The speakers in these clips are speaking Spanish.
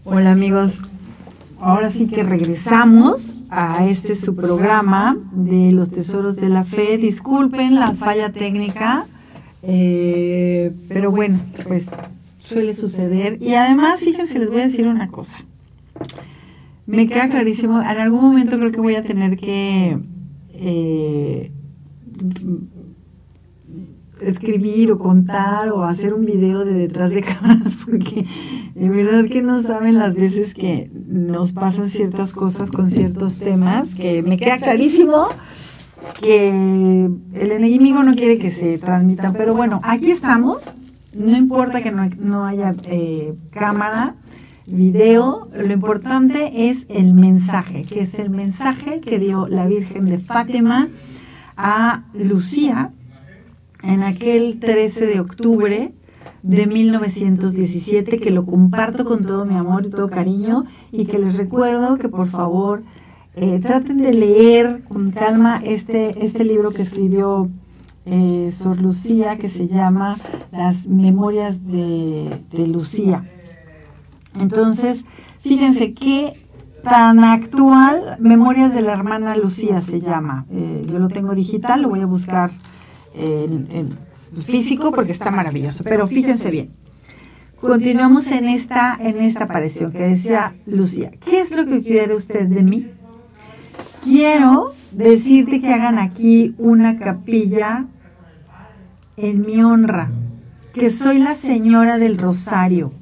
Hola amigos, ahora sí que regresamos a su programa de los tesoros de la fe. Disculpen la falla técnica, pero bueno, pues suele suceder. Y además, fíjense, les voy a decir una cosa. Me queda clarísimo, en algún momento creo que voy a tener que escribir o contar o hacer un video de detrás de cámaras, porque de verdad que no saben las veces que nos pasan ciertas cosas con ciertos temas, que me queda clarísimo que el enemigo no quiere que se transmitan. Pero bueno, aquí estamos, no importa que no haya cámara, video, lo importante es el mensaje, que es el mensaje que dio la Virgen de Fátima a Lucía en aquel 13 de octubre de 1917, que lo comparto con todo mi amor y todo cariño, y que les recuerdo que por favor traten de leer con calma este libro que escribió Sor Lucía, que se llama Las Memorias de Lucía. Entonces, fíjense qué tan actual, Memorias de la Hermana Lucía se llama. Yo lo tengo digital, lo voy a buscar en físico porque está maravilloso. Pero fíjense bien, continuamos en esta aparición que decía Lucía: ¿qué es lo que quiere usted de mí? Quiero decirte que hagan aquí una capilla en mi honra, que soy la señora del Rosario,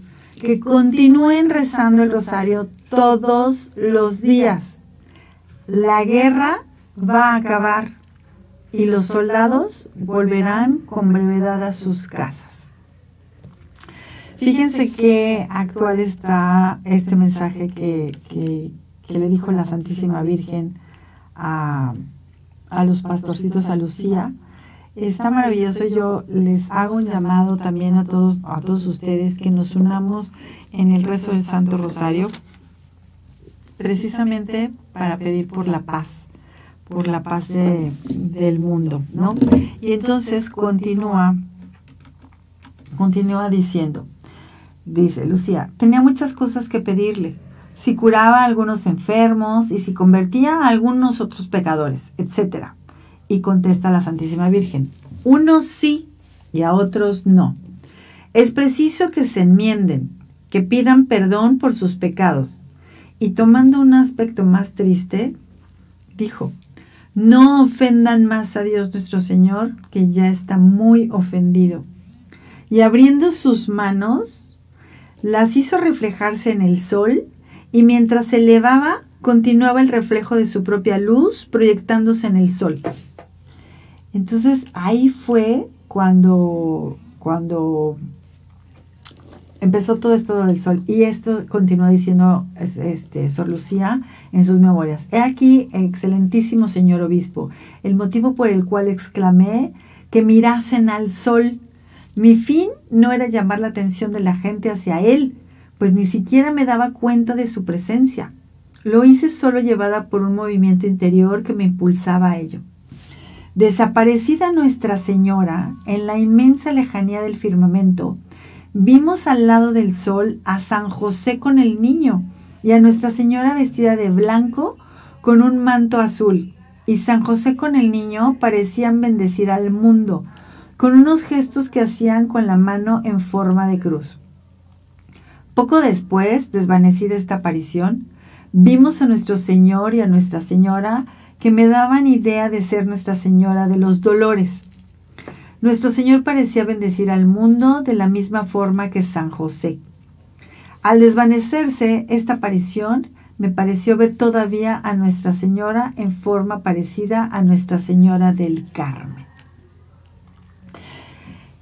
que continúen rezando el Rosario todos los días. La guerra va a acabar y los soldados volverán con brevedad a sus casas. Fíjense qué actual está este mensaje que le dijo la Santísima Virgen a los pastorcitos, a Lucía. Está maravilloso. Yo les hago un llamado también a todos ustedes que nos unamos en el rezo del Santo Rosario, precisamente para pedir por la paz del mundo, ¿no? Y entonces continúa diciendo, dice Lucía: tenía muchas cosas que pedirle, si curaba a algunos enfermos y si convertía a algunos otros pecadores, etcétera. Y contesta la Santísima Virgen: unos sí y a otros no. Es preciso que se enmienden, que pidan perdón por sus pecados. Y tomando un aspecto más triste, dijo: no ofendan más a Dios nuestro Señor, que ya está muy ofendido. Y abriendo sus manos, las hizo reflejarse en el sol, y mientras se elevaba, continuaba el reflejo de su propia luz proyectándose en el sol. Entonces ahí fue cuando empezó todo esto del sol. Y esto continúa diciendo Sor Lucía en sus memorias: he aquí, excelentísimo señor obispo, el motivo por el cual exclamé que mirasen al sol. Mi fin no era llamar la atención de la gente hacia él, pues ni siquiera me daba cuenta de su presencia. Lo hice solo llevada por un movimiento interior que me impulsaba a ello. Desaparecida Nuestra Señora, en la inmensa lejanía del firmamento, vimos al lado del sol a San José con el niño y a Nuestra Señora vestida de blanco con un manto azul, y San José con el niño parecían bendecir al mundo con unos gestos que hacían con la mano en forma de cruz. Poco después, desvanecida esta aparición, vimos a nuestro Señor y a Nuestra Señora que me daban idea de ser Nuestra Señora de los Dolores. Nuestro Señor parecía bendecir al mundo de la misma forma que San José. Al desvanecerse esta aparición, me pareció ver todavía a Nuestra Señora en forma parecida a Nuestra Señora del Carmen.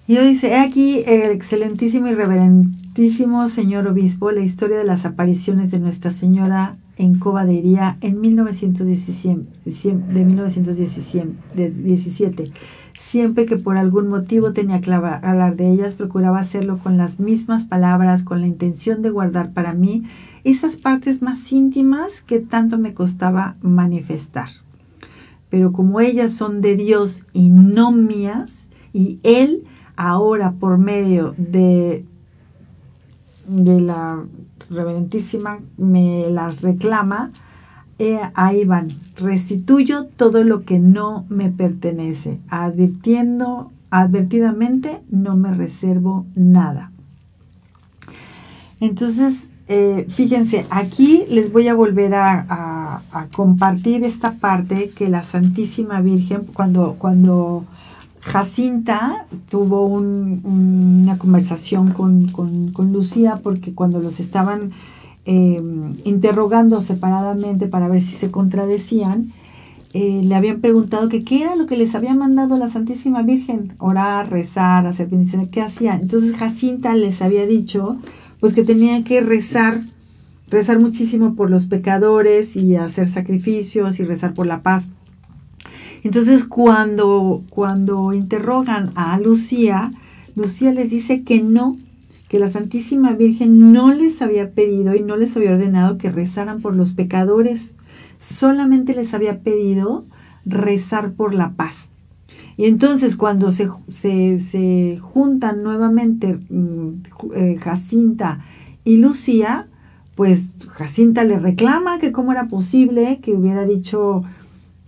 Y yo dice: he aquí, el excelentísimo y reverentísimo señor obispo, la historia de las apariciones de Nuestra Señora en Cova de Iría en 1917. Siempre que por algún motivo tenía que hablar de ellas, procuraba hacerlo con las mismas palabras, con la intención de guardar para mí esas partes más íntimas que tanto me costaba manifestar. Pero como ellas son de Dios y no mías, y Él ahora por medio de de la reverentísima me las reclama, ahí van. Restituyo todo lo que no me pertenece, advertidamente no me reservo nada. Entonces, fíjense, aquí les voy a volver a compartir esta parte que la Santísima Virgen, cuando Jacinta tuvo una conversación con Lucía, porque cuando los estaban interrogando separadamente para ver si se contradecían, le habían preguntado que qué era lo que les había mandado la Santísima Virgen: orar, rezar, hacer penitencia, ¿qué hacían? Entonces Jacinta les había dicho pues que tenían que rezar muchísimo por los pecadores y hacer sacrificios y rezar por la paz. Entonces cuando interrogan a Lucía, Lucía les dice que no, que la Santísima Virgen no les había pedido y no les había ordenado que rezaran por los pecadores, solamente les había pedido rezar por la paz. Y entonces cuando se juntan nuevamente Jacinta y Lucía, pues Jacinta le reclama que cómo era posible que hubiera dicho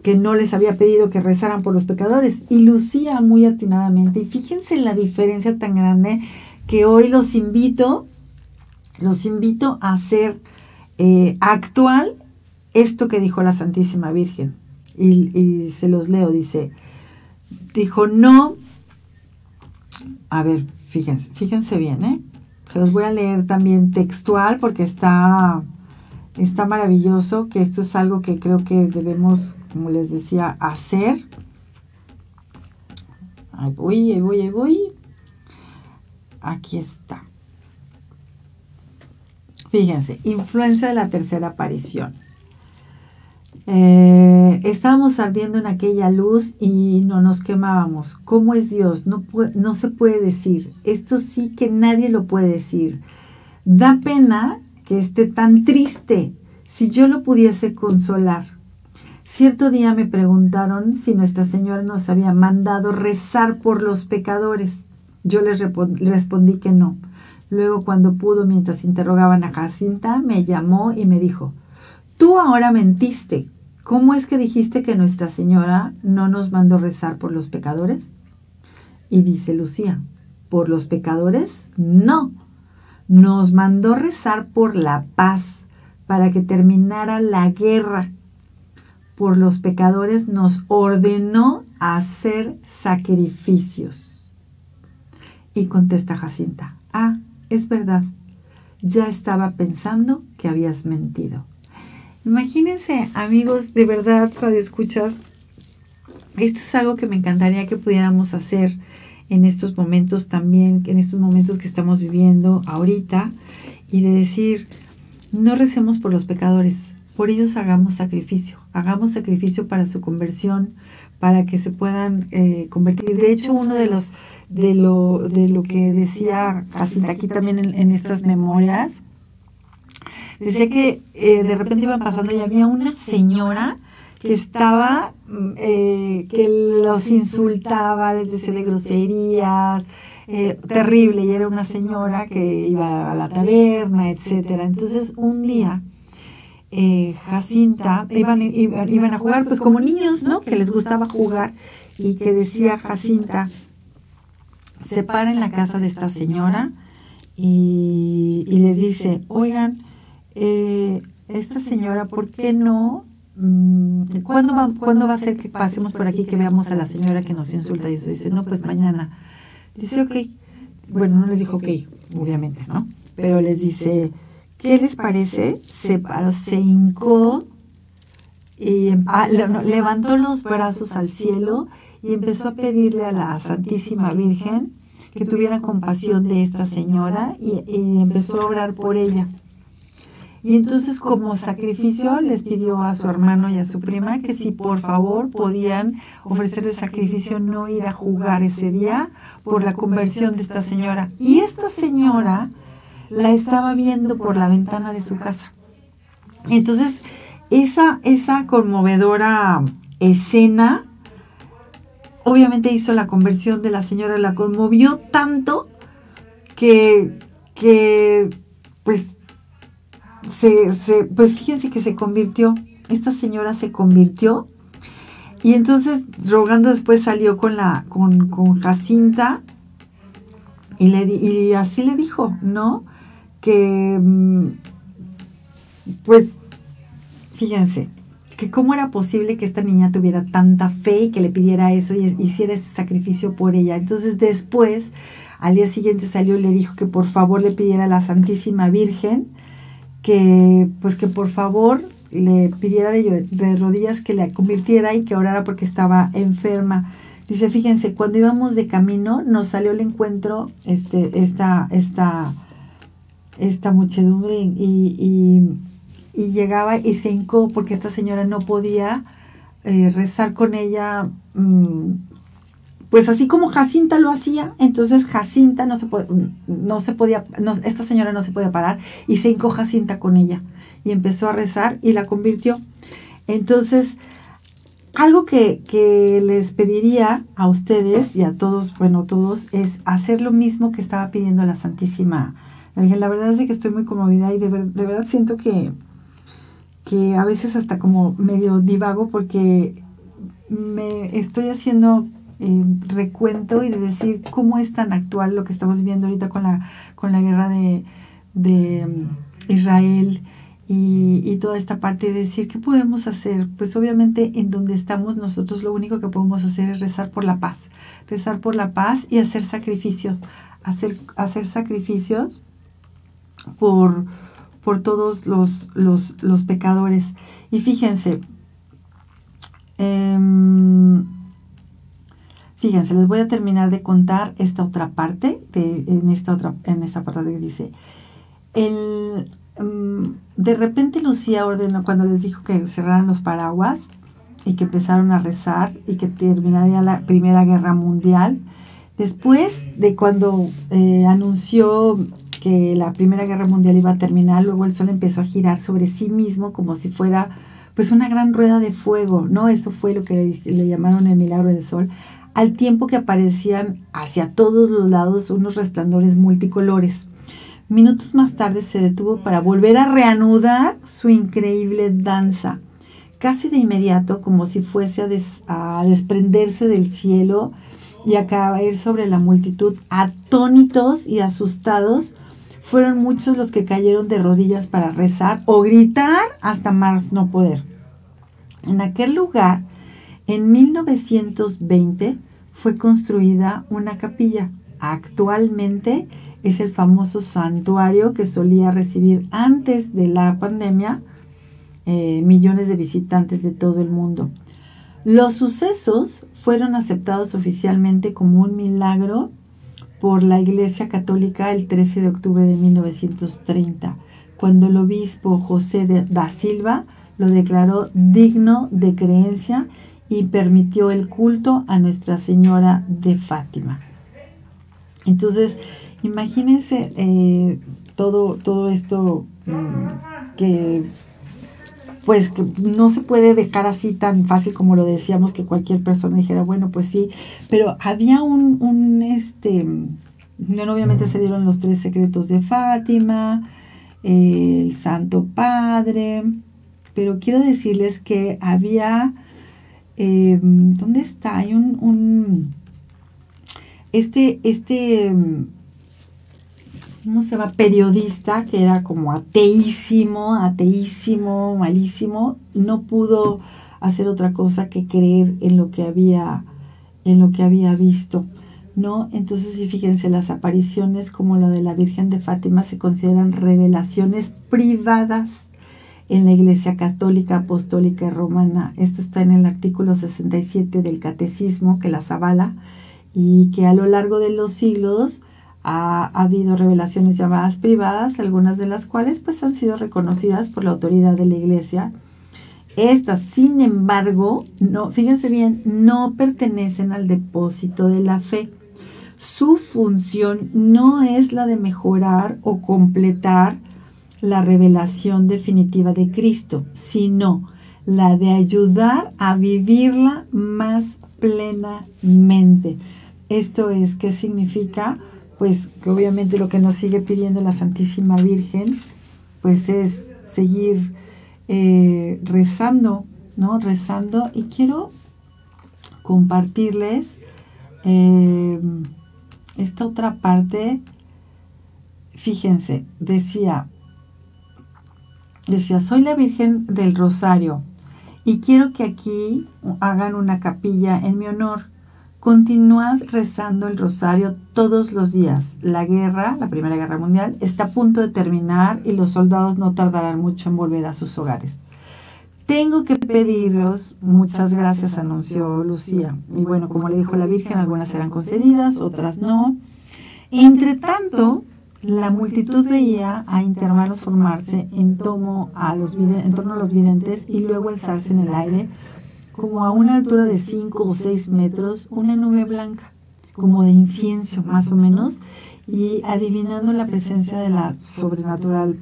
que no les había pedido que rezaran por los pecadores. Y Lucía muy atinadamente, y fíjense la diferencia tan grande, que hoy los invito a hacer actual esto que dijo la Santísima Virgen. Y se los leo, dijo no, a ver, fíjense bien, se los voy a leer también textual porque está maravilloso, que esto es algo que creo que debemos, como les decía, hacer. Ahí voy. Aquí está. Fíjense, influencia de la tercera aparición. Estábamos ardiendo en aquella luz y no nos quemábamos. ¿Cómo es Dios? No se puede decir. Esto sí que nadie lo puede decir. Da pena que esté tan triste. Si yo lo pudiese consolar. Cierto día me preguntaron si Nuestra Señora nos había mandado rezar por los pecadores. Yo les respondí que no. Luego, cuando pudo, mientras interrogaban a Jacinta, me llamó y me dijo: tú ahora mentiste. ¿Cómo es que dijiste que Nuestra Señora no nos mandó rezar por los pecadores? Y dice Lucía: ¿por los pecadores? No. Nos mandó rezar por la paz, para que terminara la guerra. Por los pecadores nos ordenó hacer sacrificios. Y contesta Jacinta: ah, es verdad. Ya estaba pensando que habías mentido. Imagínense, amigos, de verdad, radioescuchas, esto es algo que me encantaría que pudiéramos hacer en estos momentos también, en estos momentos que estamos viviendo ahorita, y de decir, no recemos por los pecadores, por ellos hagamos sacrificio para su conversión, para que se puedan convertir. De hecho, uno de lo que decía Jacinta aquí también en estas memorias, decía que de repente iban pasando y había una señora que estaba, que los insultaba, les decía de groserías, terrible, y era una señora que iba a la taberna, etcétera. Entonces, un día, Jacinta, iban a jugar, pues como niños, ¿no? Que les gustaba jugar, y que decía Jacinta: se para en la casa de esta señora y les dice: oigan, esta señora, ¿por qué no? ¿Cuándo va a ser que pasemos por aquí, que veamos a la señora que nos insulta? Y eso dice: no, pues mañana. Dice: ok. Bueno, no les dijo ok, obviamente, ¿no? Pero les dice: ¿qué les parece? Se paró, se hincó y levantó los brazos al cielo y empezó a pedirle a la Santísima Virgen que tuviera compasión de esta señora y empezó a orar por ella. Y entonces, como sacrificio, les pidió a su hermano y a su prima que si por favor podían ofrecer de sacrificio no ir a jugar ese día por la conversión de esta señora. Y esta señora la estaba viendo por la ventana de su casa. Entonces, esa conmovedora escena obviamente hizo la conversión de la señora, la conmovió tanto que pues, pues fíjense que se convirtió, esta señora se convirtió, y entonces rogando después salió con Jacinta, y así le dijo, ¿no? Que, pues, fíjense, que cómo era posible que esta niña tuviera tanta fe y que le pidiera eso y hiciera ese sacrificio por ella. Entonces después, al día siguiente salió y le dijo que por favor le pidiera a la Santísima Virgen que, pues que por favor le pidiera de rodillas que la convirtiera y que orara porque estaba enferma. Dice, fíjense, cuando íbamos de camino nos salió al encuentro esta muchedumbre y llegaba y se hincó porque esta señora no podía rezar con ella, pues así como Jacinta lo hacía. Entonces Jacinta esta señora no se podía parar y se hincó Jacinta con ella y empezó a rezar y la convirtió. Entonces, algo que les pediría a ustedes y a todos, es hacer lo mismo que estaba pidiendo la Santísima Virgen. La verdad es que estoy muy conmovida y de verdad siento que a veces hasta como medio divago porque me estoy haciendo recuento y de decir cómo es tan actual lo que estamos viviendo ahorita con la guerra de Israel y toda esta parte de decir qué podemos hacer. Pues obviamente en donde estamos nosotros lo único que podemos hacer es rezar por la paz y hacer sacrificios, hacer sacrificios por todos los pecadores. Y fíjense, les voy a terminar de contar esta otra parte, en esta parte que dice, de repente Lucía ordenó, cuando les dijo que cerraran los paraguas y que empezaron a rezar y que terminaría la Primera Guerra Mundial, después de cuando anunció que la Primera Guerra Mundial iba a terminar, luego el sol empezó a girar sobre sí mismo como si fuera pues una gran rueda de fuego, ¿no? Eso fue lo que le llamaron el milagro del sol, al tiempo que aparecían hacia todos los lados unos resplandores multicolores. Minutos más tarde se detuvo para volver a reanudar su increíble danza. Casi de inmediato, como si fuese a desprenderse del cielo y a caer sobre la multitud, atónitos y asustados, fueron muchos los que cayeron de rodillas para rezar o gritar hasta más no poder. En aquel lugar, en 1920, fue construida una capilla. Actualmente es el famoso santuario que solía recibir antes de la pandemia millones de visitantes de todo el mundo. Los sucesos fueron aceptados oficialmente como un milagro por la Iglesia Católica el 13 de octubre de 1930, cuando el obispo José da Silva lo declaró digno de creencia y permitió el culto a Nuestra Señora de Fátima. Entonces, imagínense todo esto que pues que no se puede dejar así tan fácil como lo decíamos, que cualquier persona dijera, bueno, pues sí, pero había bueno, obviamente se dieron los 3 secretos de Fátima, el Santo Padre, pero quiero decirles que había, ¿dónde está? Hay ¿cómo se llama? Periodista que era como ateísimo, malísimo, no pudo hacer otra cosa que creer en lo que había visto, ¿no? Entonces, sí, fíjense, las apariciones como la de la Virgen de Fátima se consideran revelaciones privadas en la Iglesia Católica, Apostólica y Romana. Esto está en el artículo 67 del Catecismo, que las avala, y que a lo largo de los siglos ha habido revelaciones llamadas privadas, algunas de las cuales pues han sido reconocidas por la autoridad de la Iglesia. Estas, sin embargo, fíjense bien, no pertenecen al depósito de la fe. Su función no es la de mejorar o completar la revelación definitiva de Cristo, sino la de ayudar a vivirla más plenamente. Esto es, ¿qué significa? pues que obviamente lo que nos sigue pidiendo la Santísima Virgen, pues es seguir rezando, ¿no? Rezando, y quiero compartirles esta otra parte. Fíjense, decía, soy la Virgen del Rosario y quiero que aquí hagan una capilla en mi honor. Continuad rezando el rosario todos los días. La Primera Guerra Mundial, está a punto de terminar y los soldados no tardarán mucho en volver a sus hogares. Tengo que pediros muchas gracias, anunció Lucía. Y bueno, como le dijo la Virgen, algunas serán concedidas, otras no. Entre tanto, la multitud veía a intervalos formarse en torno a los videntes y luego alzarse en el aire, como a una altura de 5 o 6 metros, una nube blanca, como de incienso más o menos, y adivinando la presencia de la sobrenatural,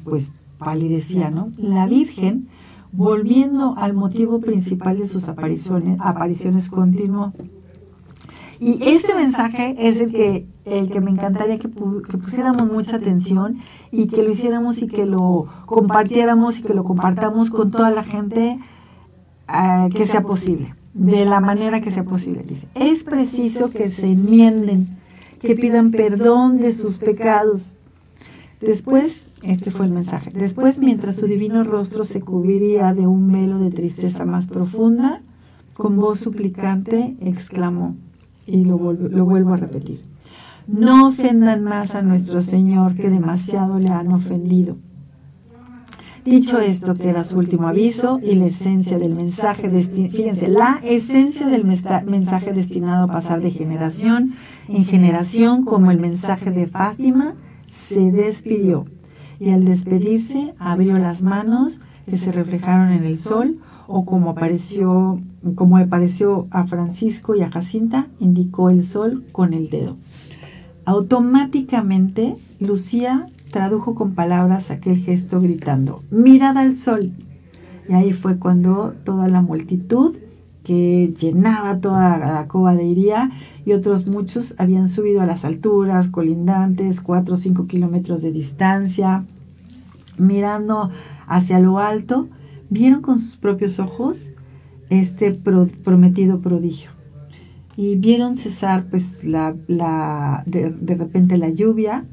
pues palidecía, ¿no? La Virgen, volviendo al motivo principal de sus apariciones continuó. Y este mensaje es el que me encantaría que pusiéramos mucha atención y que lo hiciéramos y que lo compartiéramos y que lo compartamos con toda la gente que sea posible, de la manera que sea posible. Dice, es preciso que se enmienden, que pidan perdón de sus pecados. Después, este fue el mensaje, después, mientras su divino rostro se cubría de un velo de tristeza más profunda, con voz suplicante exclamó, y lo vuelvo a repetir, no ofendan más a nuestro Señor, que demasiado le han ofendido. Dicho esto, que era su último aviso y la esencia del mensaje, fíjense, la esencia del mensaje destinado a pasar de generación en generación, como el mensaje de Fátima, se despidió, y al despedirse abrió las manos que se reflejaron en el sol, o como le pareció a Francisco y a Jacinta, indicó el sol con el dedo. Automáticamente, Lucía tradujo con palabras aquel gesto gritando, mirad al sol. Y ahí fue cuando toda la multitud, que llenaba toda la cova de Iría, y otros muchos habían subido a las alturas colindantes, 4 o 5 kilómetros de distancia, mirando hacia lo alto, vieron con sus propios ojos este prometido prodigio. Y vieron cesar pues de repente la lluvia,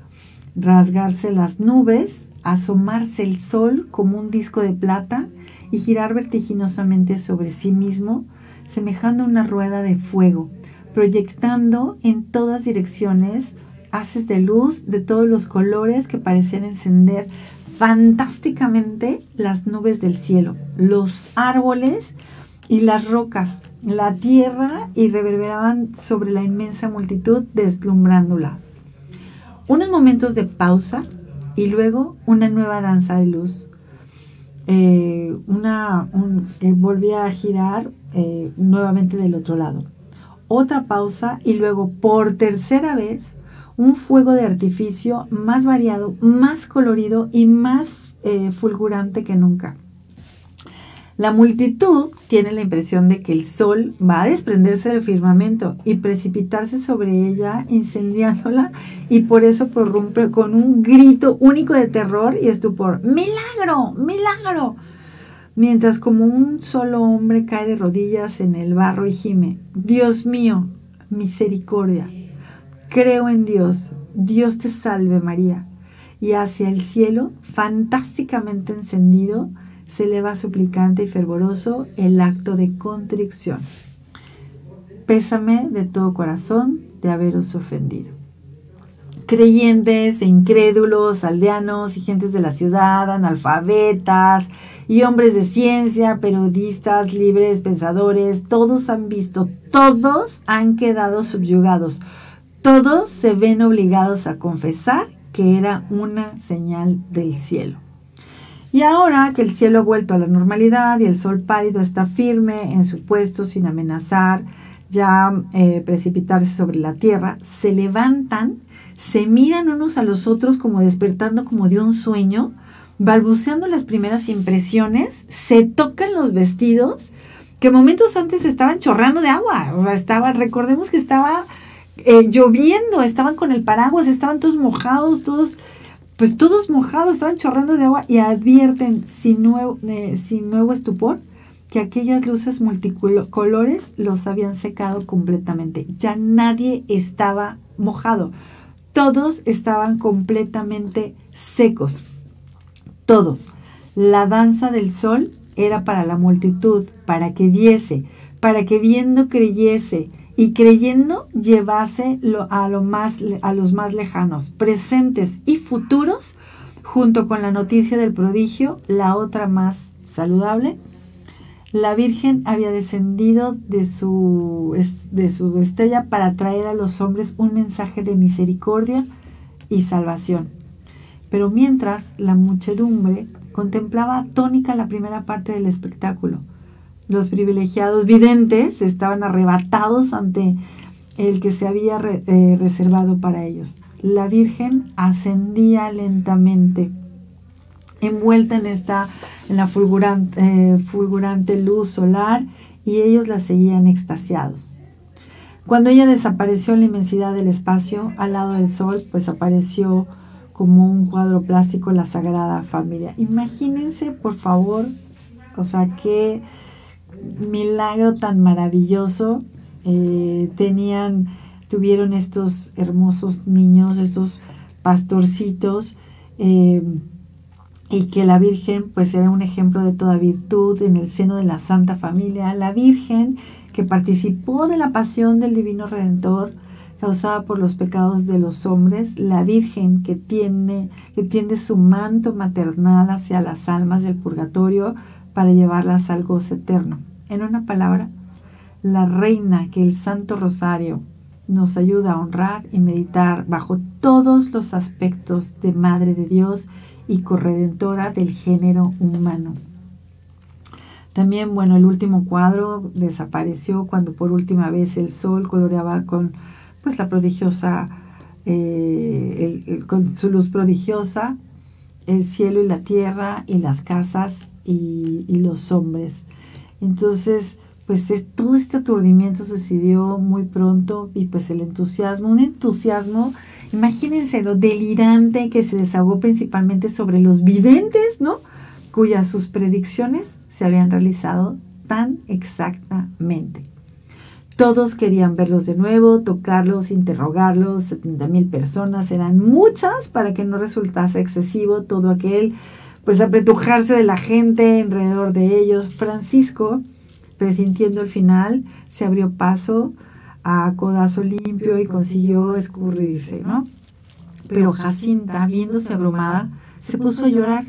rasgarse las nubes, asomarse el sol como un disco de plata y girar vertiginosamente sobre sí mismo, semejando una rueda de fuego, proyectando en todas direcciones haces de luz de todos los colores que parecían encender fantásticamente las nubes del cielo, los árboles y las rocas, la tierra, y reverberaban sobre la inmensa multitud, deslumbrándola. Unos momentos de pausa y luego una nueva danza de luz, que volvía a girar nuevamente del otro lado. Otra pausa y luego por tercera vez un fuego de artificio más variado, más colorido y más fulgurante que nunca. La multitud tiene la impresión de que el sol va a desprenderse del firmamento y precipitarse sobre ella, incendiándola, y por eso prorrumpe con un grito único de terror y estupor. ¡Milagro! ¡Milagro! Mientras como un solo hombre cae de rodillas en el barro y gime, Dios mío, misericordia. Creo en Dios, Dios te salve María. Y hacia el cielo, fantásticamente encendido, se eleva suplicante y fervoroso el acto de contrición. Pésame de todo corazón de haberos ofendido. Creyentes e incrédulos, aldeanos y gentes de la ciudad, analfabetas y hombres de ciencia, periodistas, libres pensadores, todos han visto, todos han quedado subyugados, todos se ven obligados a confesar que era una señal del cielo. Y ahora que el cielo ha vuelto a la normalidad y el sol pálido está firme en su puesto sin amenazar ya precipitarse sobre la tierra, se levantan, se miran unos a los otros como despertando como de un sueño, balbuceando las primeras impresiones, se tocan los vestidos que momentos antes estaban chorreando de agua. O sea, recordemos que estaba lloviendo, estaban con el paraguas, estaban todos mojados, todos mojados, estaban chorrando de agua y advierten sin nuevo estupor que aquellas luces multicolores los habían secado completamente. Ya nadie estaba mojado, todos estaban completamente secos, todos. La danza del sol era para la multitud, para que viese, para que viendo creyese, y creyendo llevase a los más lejanos, presentes y futuros, junto con la noticia del prodigio, la otra más saludable. La Virgen había descendido de su estrella para traer a los hombres un mensaje de misericordia y salvación. Pero mientras la muchedumbre contemplaba atónica la primera parte del espectáculo, los privilegiados videntes estaban arrebatados ante el que se había reservado para ellos. La Virgen ascendía lentamente, envuelta en la fulgurante luz solar, y ellos la seguían extasiados. Cuando ella desapareció en la inmensidad del espacio, al lado del sol, pues apareció como un cuadro plástico la Sagrada Familia. Imagínense, por favor, o sea, qué milagro tan maravilloso. Tuvieron estos hermosos niños, estos pastorcitos, y que la Virgen pues era un ejemplo de toda virtud en el seno de la Santa Familia. La Virgen que participó de la pasión del Divino Redentor causada por los pecados de los hombres, la Virgen que tiende su manto maternal hacia las almas del purgatorio para llevarlas al gozo eterno. En una palabra, la reina que el Santo Rosario nos ayuda a honrar y meditar bajo todos los aspectos de Madre de Dios y corredentora del género humano. También, bueno, el último cuadro desapareció cuando por última vez el sol coloreaba con pues la prodigiosa, con su luz prodigiosa, el cielo y la tierra y las casas y los hombres. Entonces, pues todo este aturdimiento sucedió muy pronto, y pues un entusiasmo, imagínense lo delirante que se desahogó principalmente sobre los videntes, ¿no? Cuyas sus predicciones se habían realizado tan exactamente. Todos querían verlos de nuevo, tocarlos, interrogarlos. 70,000 personas eran muchas para que no resultase excesivo todo aquel, pues apretujarse de la gente alrededor de ellos. Francisco, presintiendo el final, se abrió paso a codazo limpio y consiguió escurrirse, ¿no? Pero Jacinta, viéndose abrumada, se puso a llorar,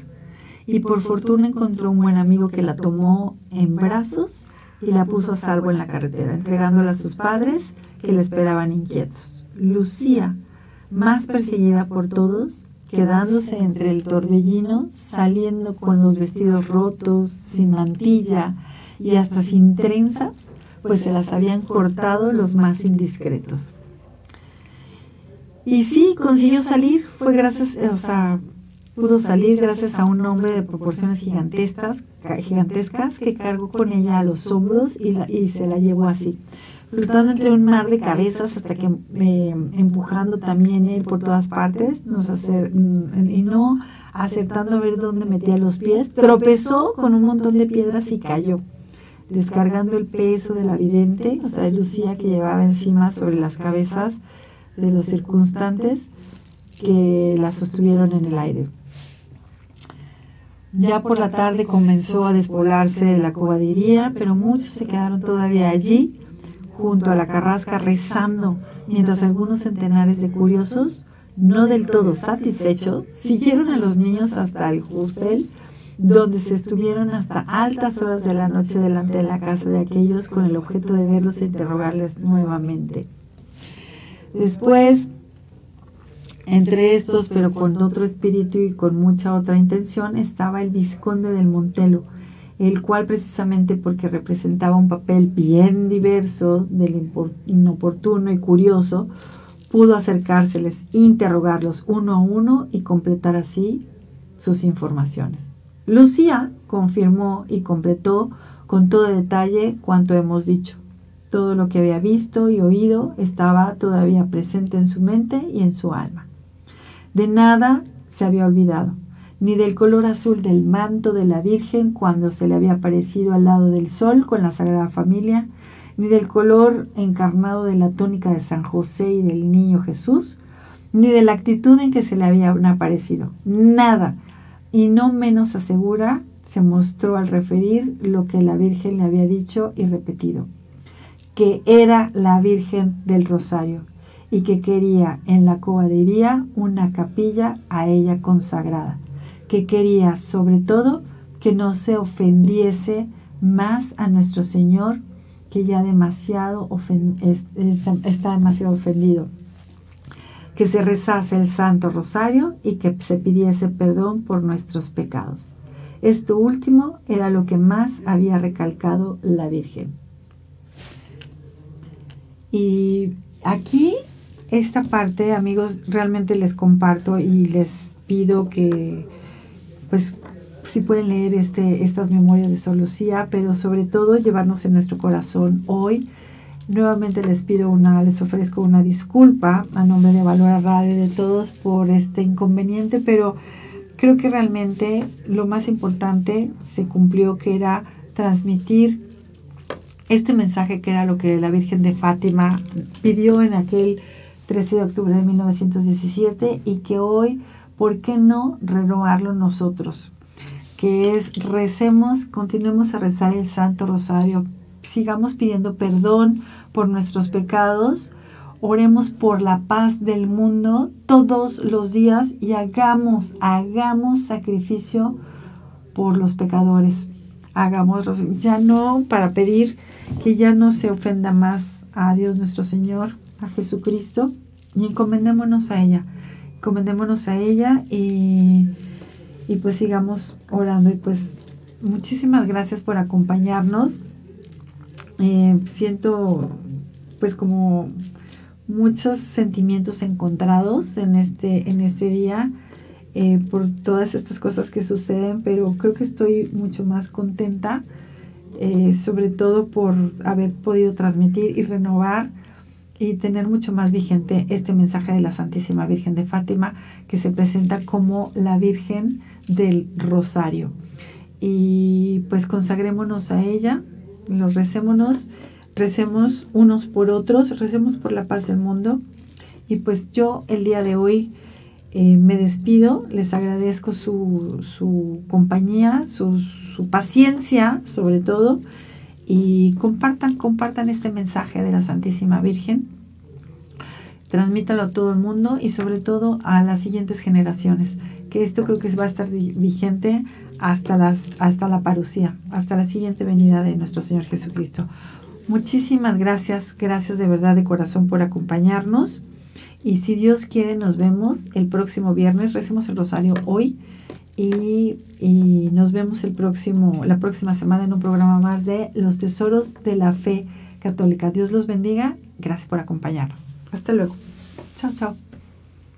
y por fortuna encontró un buen amigo que la tomó en brazos y la puso a salvo en la carretera, entregándola a sus padres que la esperaban inquietos. Lucía, más perseguida por todos, quedándose entre el torbellino, saliendo con los vestidos rotos, sin mantilla y hasta sin trenzas, pues se las habían cortado los más indiscretos. Y sí, consiguió salir, pudo salir gracias a un hombre de proporciones gigantescas que cargó con ella a los hombros y se la llevó así, flotando entre un mar de cabezas hasta que, empujando también él por todas partes, y no acertando a ver dónde metía los pies, tropezó con un montón de piedras y cayó, descargando el peso de la vidente, o sea, de Lucía, que llevaba encima sobre las cabezas de los circunstantes que la sostuvieron en el aire. Ya por la tarde comenzó a despoblarse la cobadería, pero muchos se quedaron todavía allí, junto a la carrasca, rezando, mientras algunos centenares de curiosos, no del todo satisfechos, siguieron a los niños hasta el Jurcel, donde se estuvieron hasta altas horas de la noche delante de la casa de aquellos con el objeto de verlos e interrogarles nuevamente. Después, entre estos, pero con otro espíritu y con mucha otra intención, estaba el vizconde del Montelo, el cual, precisamente porque representaba un papel bien diverso del inoportuno y curioso, pudo acercárseles, interrogarlos uno a uno y completar así sus informaciones. Lucía confirmó y completó con todo detalle cuanto hemos dicho. Todo lo que había visto y oído estaba todavía presente en su mente y en su alma. De nada se había olvidado, ni del color azul del manto de la Virgen cuando se le había aparecido al lado del sol con la Sagrada Familia, ni del color encarnado de la túnica de San José y del Niño Jesús, ni de la actitud en que se le habían aparecido. Nada, y no menos asegura, se mostró al referir lo que la Virgen le había dicho y repetido, que era la Virgen del Rosario y que quería en la cobadería una capilla a ella consagrada, que quería sobre todo que no se ofendiese más a nuestro Señor, que ya está demasiado ofendido, que se rezase el Santo Rosario y que se pidiese perdón por nuestros pecados. Esto último era lo que más había recalcado la Virgen. Y aquí, esta parte, amigos, realmente les comparto y les pido que, pues, si pueden leer estas memorias de Sor Lucía, pero sobre todo llevarnos en nuestro corazón hoy. Nuevamente les ofrezco una disculpa a nombre de Valora Radio y de todos por este inconveniente, pero creo que realmente lo más importante se cumplió, que era transmitir este mensaje, que era lo que la Virgen de Fátima pidió en aquel 13 de octubre de 1917 y que hoy, ¿por qué no renovarlo nosotros? Que es, continuemos a rezar el Santo Rosario, sigamos pidiendo perdón por nuestros pecados, oremos por la paz del mundo todos los días y hagamos sacrificio por los pecadores. Hagámoslo ya no para pedir que ya no se ofenda más a Dios nuestro Señor, a Jesucristo, y encomendémonos a ella y pues sigamos orando. Y pues muchísimas gracias por acompañarnos. Siento pues como muchos sentimientos encontrados en este día, por todas estas cosas que suceden, pero creo que estoy mucho más contenta, sobre todo por haber podido transmitir y renovar y tener mucho más vigente este mensaje de la Santísima Virgen de Fátima, que se presenta como la Virgen del Rosario. Y pues consagrémonos a ella, recemos unos por otros, recemos por la paz del mundo. Y pues yo el día de hoy me despido, les agradezco su compañía, su paciencia sobre todo, y compartan este mensaje de la Santísima Virgen, transmítalo a todo el mundo y sobre todo a las siguientes generaciones, que esto creo que va a estar vigente hasta la parucía, hasta la siguiente venida de nuestro Señor Jesucristo. Muchísimas gracias de verdad, de corazón, por acompañarnos. Y si Dios quiere, nos vemos el próximo viernes. Recemos el rosario hoy y nos vemos la próxima semana en un programa más de Los Tesoros de la Fe Católica. Dios los bendiga. Gracias por acompañarnos. Hasta luego. Chao, chao.